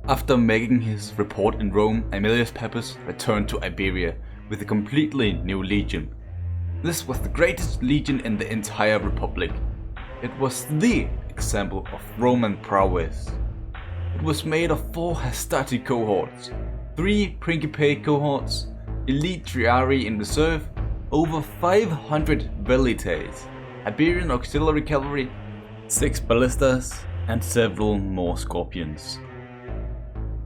After making his report in Rome, Aemilius Papus returned to Iberia with a completely new legion. This was the greatest legion in the entire Republic. It was the example of Roman prowess. It was made of 4 Hastati cohorts, 3 Principe cohorts, elite Triarii in reserve, over 500 velites, Iberian auxiliary cavalry, 6 ballistas, and several more scorpions.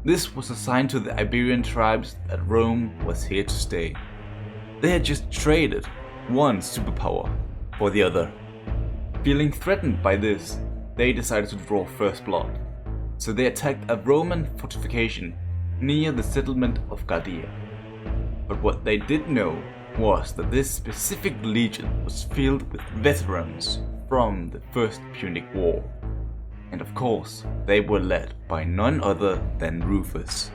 This was a sign to the Iberian tribes that Rome was here to stay. They had just traded one superpower for the other. Feeling threatened by this, they decided to draw first blood. So they attacked a Roman fortification near the settlement of Gardia. But what they didn't know was that this specific legion was filled with veterans from the First Punic War. And of course, they were led by none other than Rufus.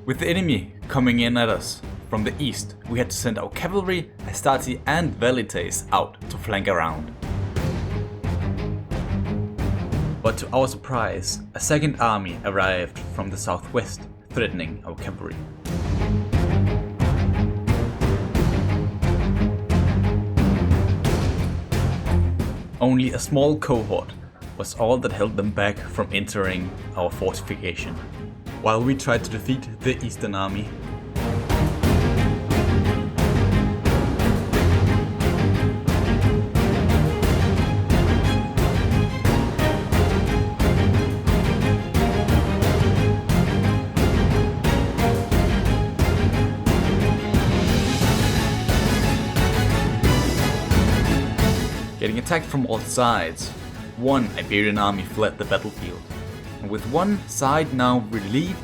With the enemy coming in at us from the east, we had to send our cavalry, Hastati and velites out to flank around. But to our surprise, a second army arrived from the southwest, threatening our cavalry. Only a small cohort was all that held them back from entering our fortification, while we tried to defeat the Eastern Army. Getting attacked from all sides, one Iberian army fled the battlefield. And with one side now relieved,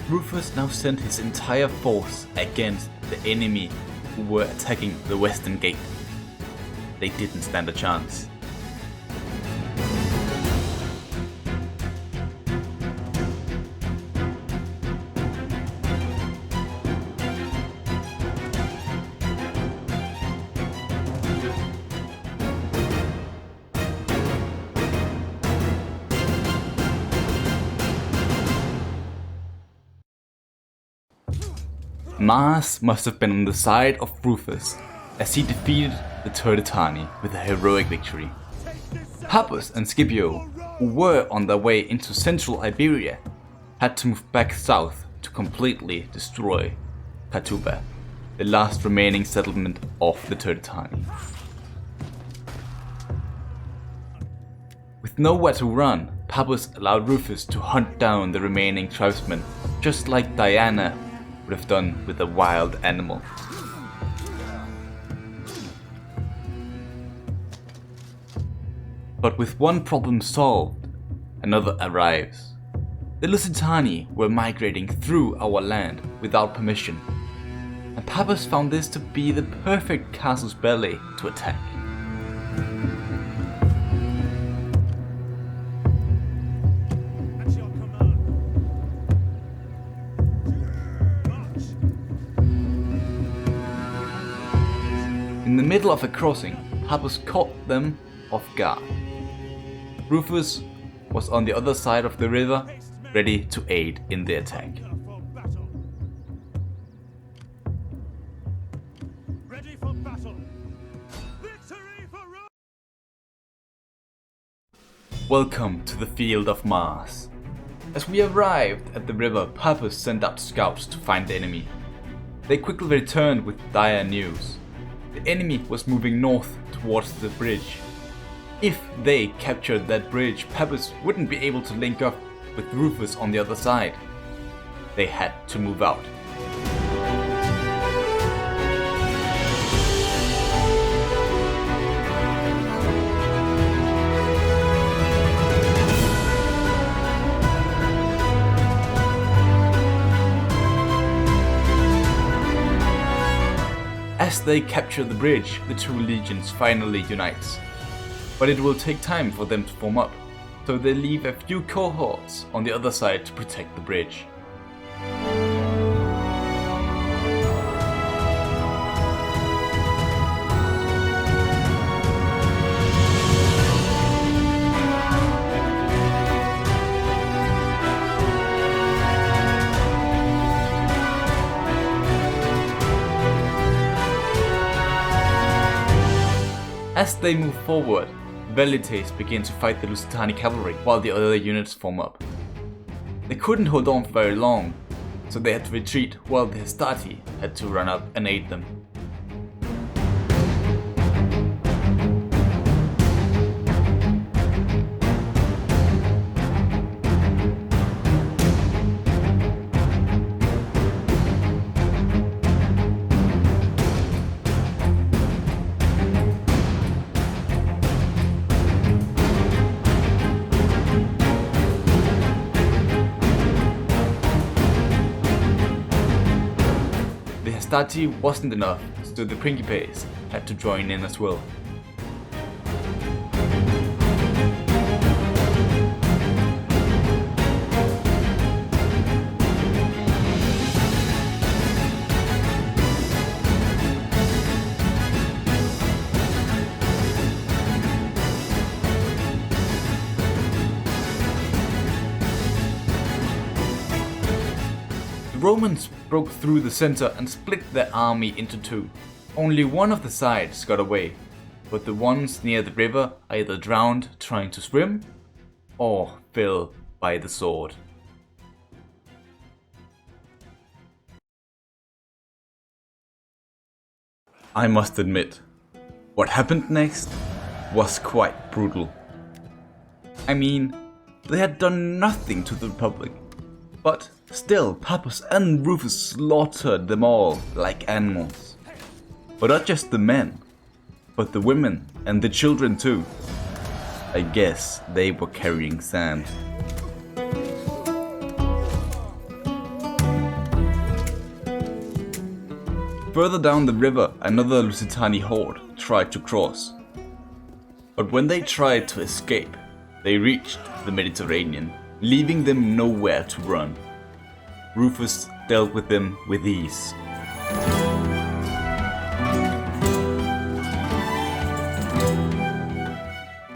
Rufus now sent his entire force against the enemy who were attacking the western gate. They didn't stand a chance. Mars must have been on the side of Rufus as he defeated the Turdetanii with a heroic victory. Papus and Scipio, who were on their way into central Iberia, had to move back south to completely destroy Katuba, the last remaining settlement of the Turdetanii. With nowhere to run, Papus allowed Rufus to hunt down the remaining tribesmen, just like Diana would have done with a wild animal. But with one problem solved, another arrives. The Lusitani were migrating through our land without permission, and Papus found this to be the perfect casus belli to attack. In the middle of a crossing, Papus caught them off guard. Rufus was on the other side of the river, ready to aid in the attack. Ready for battle. Victory for Rome! Welcome to the field of Mars. As we arrived at the river, Papus sent out scouts to find the enemy. They quickly returned with dire news. The enemy was moving north towards the bridge. If they captured that bridge, Papus wouldn't be able to link up with Rufus on the other side. They had to move out. As they capture the bridge, the two legions finally unite. But it will take time for them to form up, so they leave a few cohorts on the other side to protect the bridge. As they move forward, Velites begin to fight the Lusitani cavalry while the other units form up. They couldn't hold on for very long, so they had to retreat while the Hastati had to run up and aid them. Hastati wasn't enough, so the Principes had to join in as well. The Romans broke through the center and split their army into two. Only one of the sides got away, but the ones near the river either drowned trying to swim or fell by the sword. I must admit, what happened next was quite brutal. I mean, they had done nothing to the Republic, but still Papus and Rufus slaughtered them all like animals. But not just the men, but the women and the children too. I guess they were carrying sand. Further down the river, another Lusitani horde tried to cross. But when they tried to escape, they reached the Mediterranean, leaving them nowhere to run. Rufus dealt with them with ease.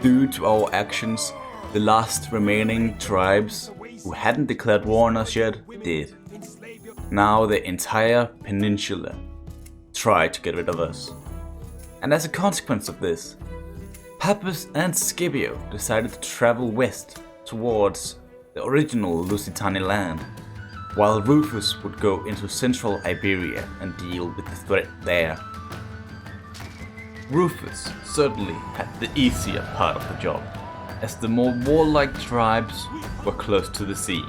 Due to our actions, the last remaining tribes who hadn't declared war on us yet did. Now the entire peninsula tried to get rid of us. And as a consequence of this, Papus and Scipio decided to travel west towards the original Lusitani land, while Rufus would go into central Iberia and deal with the threat there. Rufus certainly had the easier part of the job, as the more warlike tribes were close to the sea.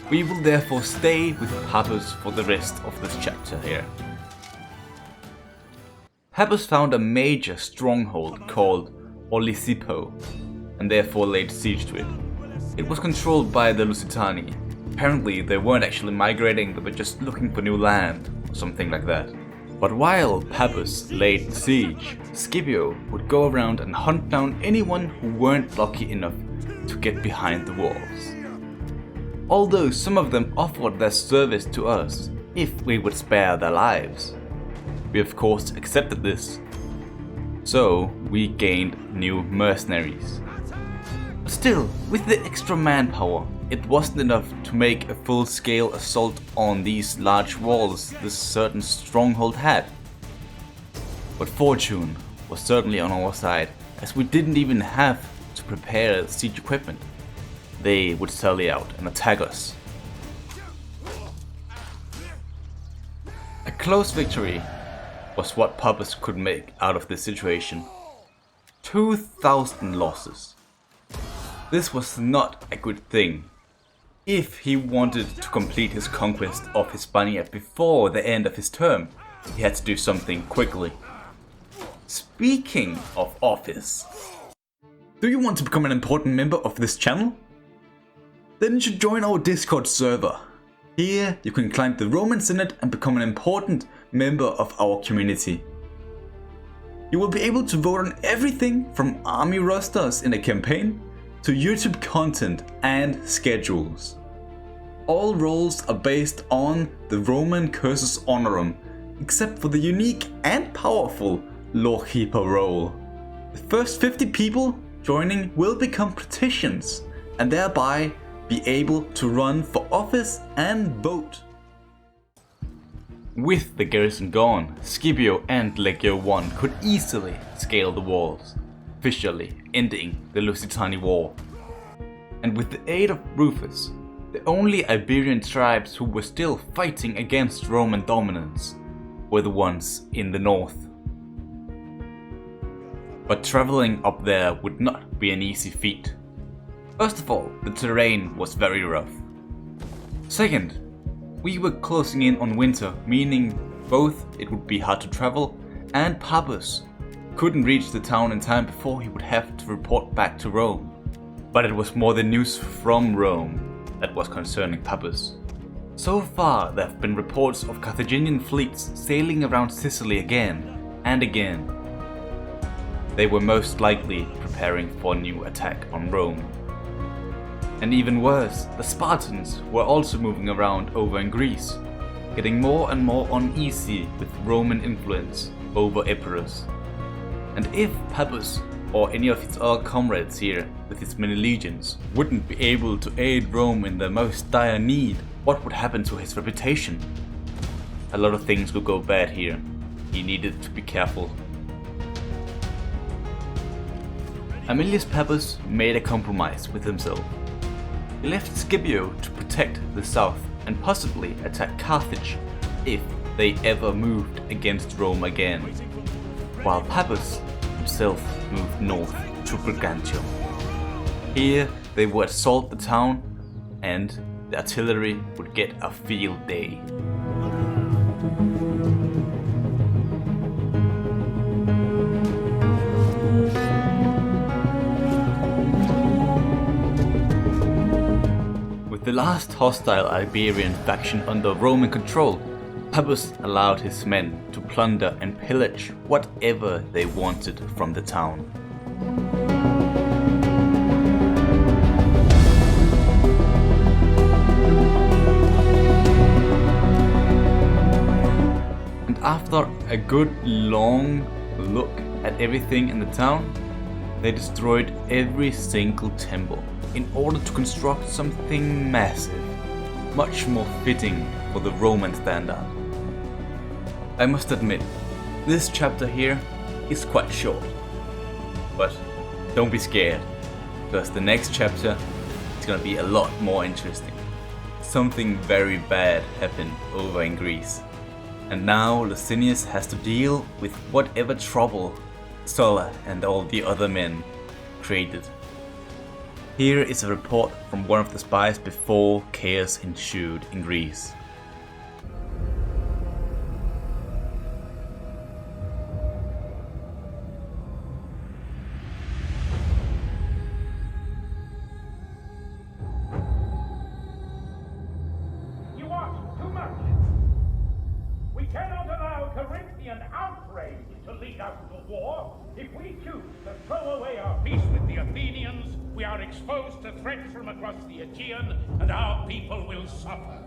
We will therefore stay with Papus for the rest of this chapter here. Papus found a major stronghold called Scipio, and therefore laid siege to it. It was controlled by the Lusitani. Apparently they weren't actually migrating, they were just looking for new land, or something like that. But while Papus laid siege, Scipio would go around and hunt down anyone who weren't lucky enough to get behind the walls. Although some of them offered their service to us if we would spare their lives. We of course accepted this, so we gained new mercenaries. But still, with the extra manpower, it wasn't enough to make a full-scale assault on these large walls this certain stronghold had. But fortune was certainly on our side, as we didn't even have to prepare siege equipment. They would sally out and attack us. A close victory was what Papus could make out of this situation. 2,000 losses. This was not a good thing. If he wanted to complete his conquest of Hispania before the end of his term, he had to do something quickly. Speaking of office, do you want to become an important member of this channel? Then you should join our Discord server. Here you can climb the Roman Senate and become an important member of our community. You will be able to vote on everything from army rosters in a campaign to YouTube content and schedules. All roles are based on the Roman cursus honorum, except for the unique and powerful lawkeeper role. The first 50 people joining will become patricians and thereby be able to run for office and vote. With the garrison gone, Scipio and Legio I could easily scale the walls, officially ending the Lusitani War. And with the aid of Rufus, the only Iberian tribes who were still fighting against Roman dominance were the ones in the north. But traveling up there would not be an easy feat. First of all, the terrain was very rough. Second, we were closing in on winter, meaning both it would be hard to travel and Papus couldn't reach the town in time before he would have to report back to Rome. But it was more the news from Rome that was concerning Papus. So far there have been reports of Carthaginian fleets sailing around Sicily again and again. They were most likely preparing for a new attack on Rome. And even worse, the Spartans were also moving around over in Greece, getting more and more uneasy with Roman influence over Epirus. And if Papus or any of his other comrades here with his many legions wouldn't be able to aid Rome in their most dire need, what would happen to his reputation? A lot of things could go bad here. He needed to be careful. Aemilius Papus made a compromise with himself. He left Scipio to protect the south and possibly attack Carthage if they ever moved against Rome again, while Papus himself moved north to Brigantium. Here they would assault the town and the artillery would get a field day. With the last hostile Iberian faction under Roman control, Papus allowed his men to plunder and pillage whatever they wanted from the town. And after a good long look at everything in the town, they destroyed every single temple in order to construct something massive, much more fitting for the Roman standard. I must admit, this chapter here is quite short, but don't be scared, because the next chapter is gonna be a lot more interesting. Something very bad happened over in Greece, and now Licinius has to deal with whatever trouble Sulla and all the other men created. Here is a report from one of the spies before chaos ensued in Greece. You ask too much. We cannot allow Corinthian outrage to lead us to war. If we choose to throw away our peace with the Athenians, we are exposed to threats from across the Aegean, and our people will suffer.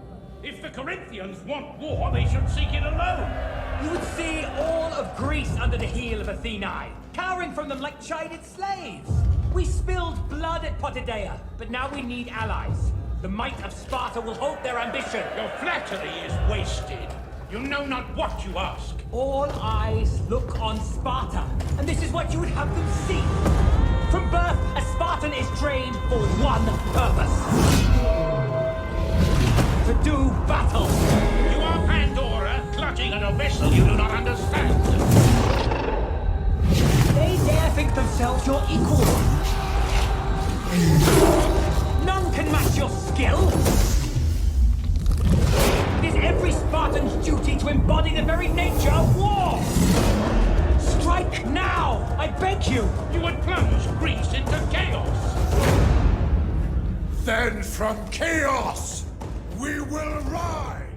If the Corinthians want war, they should seek it alone. You would see all of Greece under the heel of Athenae, cowering from them like chided slaves. We spilled blood at Potidea, but now we need allies. The might of Sparta will halt their ambition. Your flattery is wasted. You know not what you ask. All eyes look on Sparta, and this is what you would have them see. From birth, a Spartan is trained for one purpose. To do battle. You are Pandora, clutching at a vessel you do not understand. They dare think themselves your equal. None can match your skill. It is every Spartan's duty to embody the very nature of war. Strike now, I beg you. You would plunge Greece into chaos. Then from chaos, we will rise!